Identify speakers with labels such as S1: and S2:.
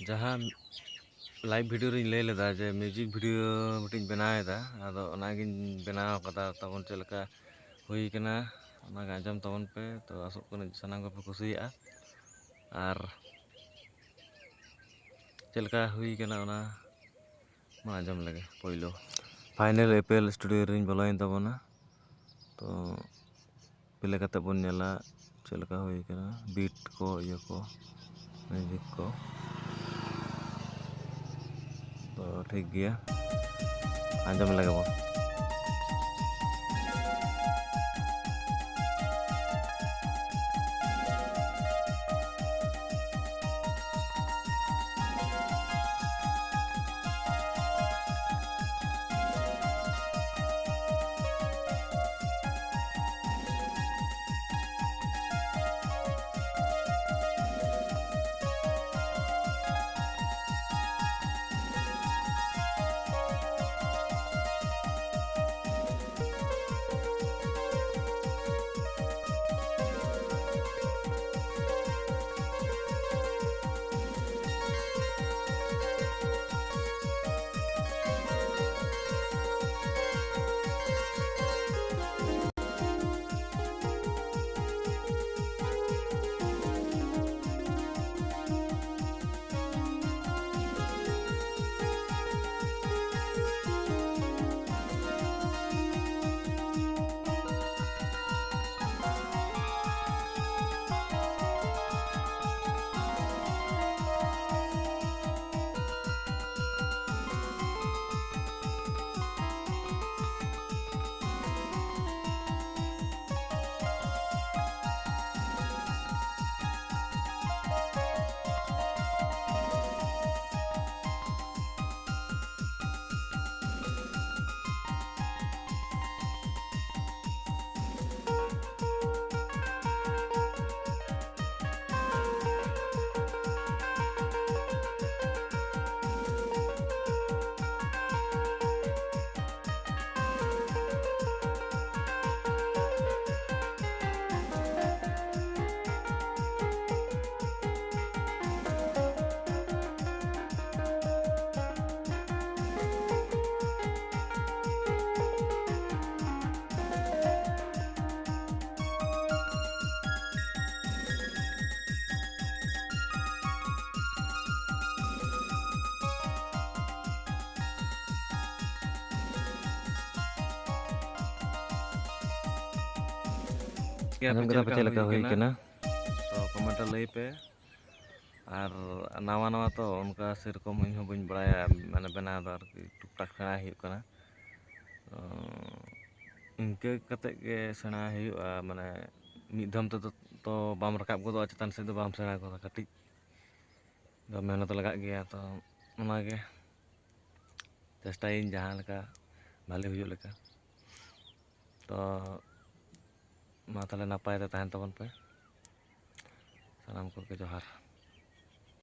S1: जहाँ live video रे लay लेदा जे music video meeting बनाएदा आदो ओनागिन बनाव कदा तबन चलका हुई कना ओना आंजम तबन पे तो आसोक कना सनाम को पे कुसिया आर चलका हुई कना ओना मा आंजम लगे पहिलो फाइनल एपीएल स्टूडियो रिंग बोलाइन तबना तो प्ले कते बन नेला चलका हुई कना बीट को ये को म्यूजिक को तो ठीक गया आंजम लगे बो आंजम कदा पे चलका हुई कना तो कमेंट लई पे और नवा नवा तो उनका सेरकम इन बन बड़ाया माने बनाव दा टुक टाक सेना हुई कना इनके कते के सेना हुआ माने मिद धम तो बाम रकाब गोदो चेतन से दो बाम सेना गोदा कटिज दो मेहनत लगा गया तो ओनागे चेष्टाइन जहां लका भाले हुई लेका तो मा ताले नापाय ते तहन तबन पे सानाम को के जोहार।